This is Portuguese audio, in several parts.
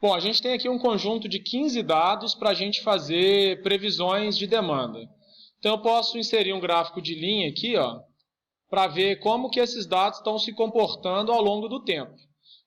Bom, a gente tem aqui um conjunto de 15 dados para a gente fazer previsões de demanda. Então eu posso inserir um gráfico de linha aqui, para ver como que esses dados estão se comportando ao longo do tempo.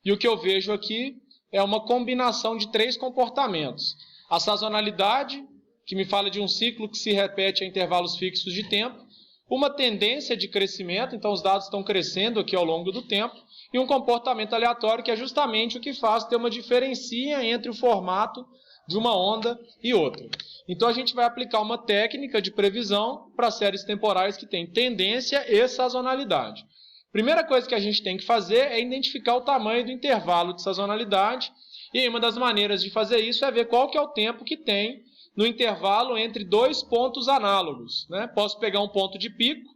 E o que eu vejo aqui é uma combinação de 3 comportamentos. A sazonalidade, que me fala de um ciclo que se repete a intervalos fixos de tempo, uma tendência de crescimento, então os dados estão crescendo aqui ao longo do tempo, e um comportamento aleatório, que é justamente o que faz ter uma diferença entre o formato de uma onda e outra. Então a gente vai aplicar uma técnica de previsão para séries temporais que tem tendência e sazonalidade. Primeira coisa que a gente tem que fazer é identificar o tamanho do intervalo de sazonalidade, e uma das maneiras de fazer isso é ver qual que é o tempo que tem no intervalo entre 2 pontos análogos, né? Posso pegar um ponto de pico,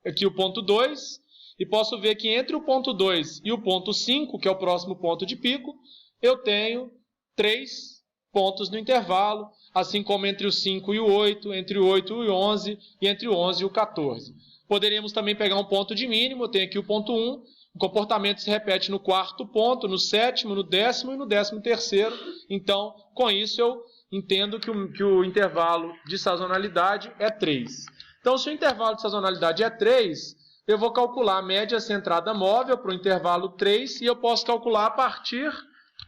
aqui o ponto 2, e posso ver que entre o ponto 2 e o ponto 5, que é o próximo ponto de pico, eu tenho 3 pontos no intervalo, assim como entre o 5 e o 8, entre o 8 e o 11, e entre o 11 e o 14. Poderíamos também pegar um ponto de mínimo, eu tenho aqui o ponto 1, o comportamento se repete no 4º ponto, no 7º, no 10º e no 13º. Então, com isso eu entendo que o intervalo de sazonalidade é 3. Então, se o intervalo de sazonalidade é 3, eu vou calcular a média centrada móvel para o intervalo 3 e eu posso calcular a partir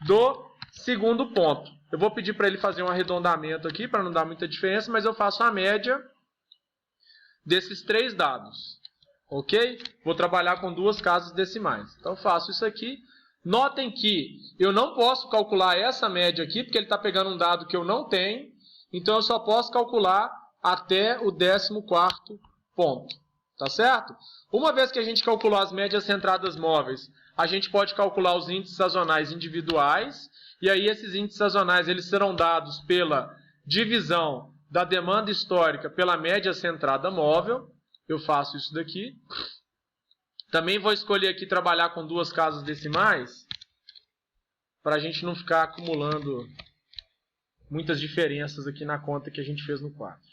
do segundo ponto. Eu vou pedir para ele fazer um arredondamento aqui, para não dar muita diferença, mas eu faço a média desses 3 dados. Ok? Vou trabalhar com 2 casas decimais. Então, eu faço isso aqui. Notem que eu não posso calcular essa média aqui, porque ele está pegando um dado que eu não tenho. Então, eu só posso calcular até o 14º ponto. Tá certo? Uma vez que a gente calculou as médias centradas móveis, a gente pode calcular os índices sazonais individuais. E aí, esses índices sazonais eles serão dados pela divisão da demanda histórica pela média centrada móvel. Eu faço isso daqui. Também vou escolher aqui trabalhar com 2 casas decimais, para a gente não ficar acumulando muitas diferenças aqui na conta que a gente fez no quadro.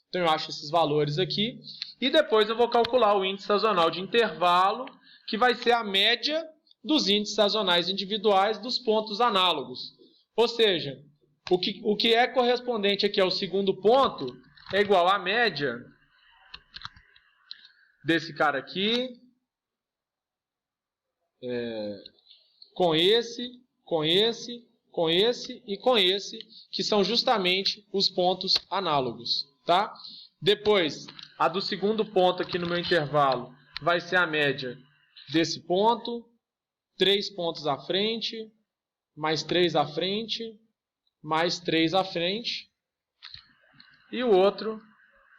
Então eu acho esses valores aqui, e depois eu vou calcular o índice sazonal de intervalo, que vai ser a média dos índices sazonais individuais dos pontos análogos. Ou seja, o que é correspondente aqui ao segundo ponto é igual à média desse cara aqui, com esse, com esse, com esse e com esse, que são justamente os pontos análogos. Tá? Depois, a do segundo ponto aqui no meu intervalo vai ser a média desse ponto, 3 pontos à frente, mais 3 à frente, mais 3 à frente. E o outro,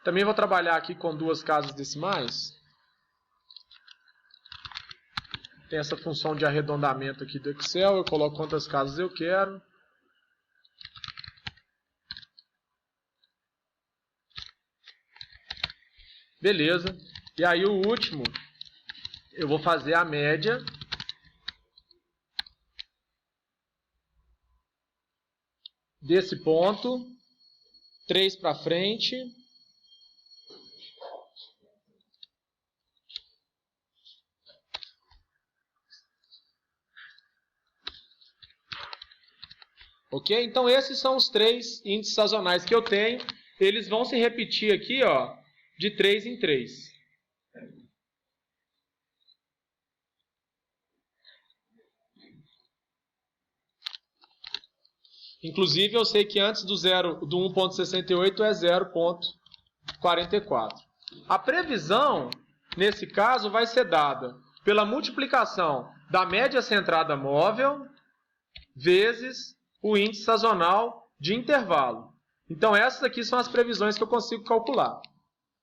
também vou trabalhar aqui com 2 casas decimais. Tem essa função de arredondamento aqui do Excel, eu coloco quantas casas eu quero. Beleza. E aí o último, eu vou fazer a média desse ponto, 3 para frente, ok? Então esses são os 3 índices sazonais que eu tenho. Eles vão se repetir aqui, de 3 em 3. Inclusive, eu sei que antes do 1.68 é 0.44. A previsão, nesse caso, vai ser dada pela multiplicação da média centrada móvel vezes o índice sazonal de intervalo. Então, essas aqui são as previsões que eu consigo calcular.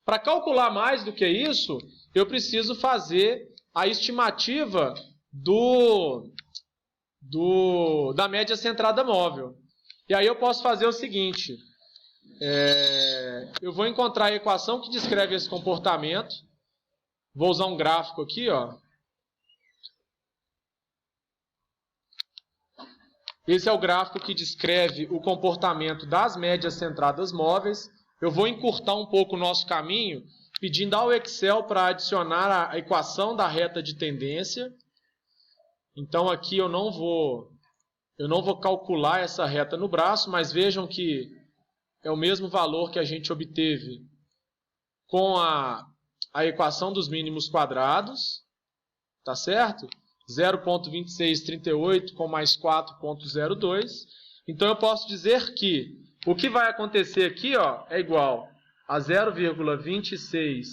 Para calcular mais do que isso, eu preciso fazer a estimativa da média centrada móvel. E aí eu posso fazer o seguinte, eu vou encontrar a equação que descreve esse comportamento, vou usar um gráfico aqui, Esse é o gráfico que descreve o comportamento das médias centradas móveis. Eu vou encurtar um pouco o nosso caminho, pedindo ao Excel para adicionar a equação da reta de tendência. Então aqui eu não vou Eu não vou calcular essa reta no braço, mas vejam que é o mesmo valor que a gente obteve com a equação dos mínimos quadrados, tá certo? 0,2638 com mais 4,02. Então eu posso dizer que o que vai acontecer aqui, ó, é igual a 0,26.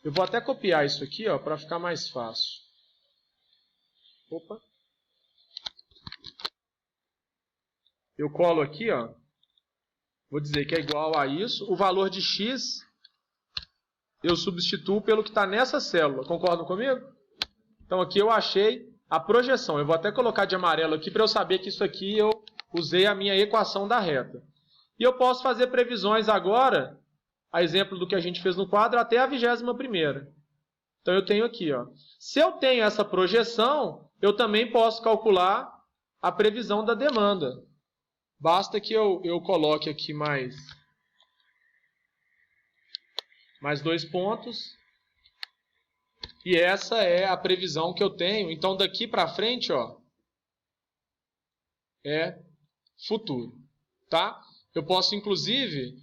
Eu vou até copiar isso aqui, ó, para ficar mais fácil. Opa. Eu colo aqui, ó. Vou dizer que é igual a isso. O valor de x eu substituo pelo que está nessa célula. Concordam comigo? Então aqui eu achei a projeção. Eu vou até colocar de amarelo aqui para eu saber que isso aqui eu usei a minha equação da reta. E eu posso fazer previsões agora, a exemplo do que a gente fez no quadro, até a 21ª. Então eu tenho aqui, ó. Se eu tenho essa projeção, eu também posso calcular a previsão da demanda. Basta que eu coloque aqui mais 2 pontos. E essa é a previsão que eu tenho. Então, daqui para frente, ó, é futuro. Tá? Eu posso, inclusive,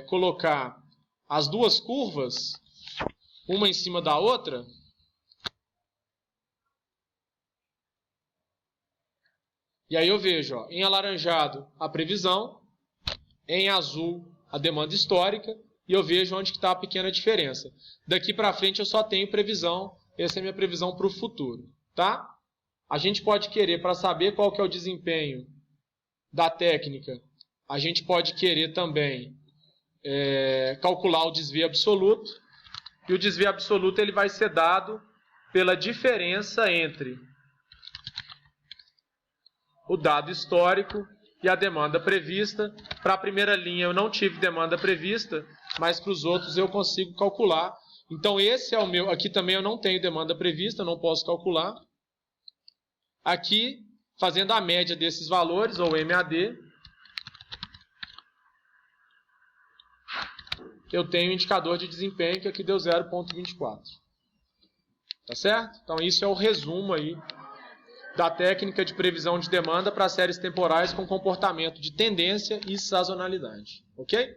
colocar as duas curvas, uma em cima da outra. E aí eu vejo, ó, em alaranjado a previsão, em azul a demanda histórica, e eu vejo onde está a pequena diferença. Daqui para frente eu só tenho previsão, essa é a minha previsão para o futuro. Tá? A gente pode querer, para saber qual que é o desempenho da técnica, a gente pode querer também calcular o desvio absoluto, e o desvio absoluto ele vai ser dado pela diferença entre o dado histórico e a demanda prevista. Para a primeira linha eu não tive demanda prevista, mas para os outros eu consigo calcular. Então esse é o meu, aqui também eu não tenho demanda prevista, eu não posso calcular. Aqui, fazendo a média desses valores, ou MAD, eu tenho o indicador de desempenho, que aqui deu 0,24. Tá certo? Então isso é o resumo aí da técnica de previsão de demanda para séries temporais com comportamento de tendência e sazonalidade. Ok?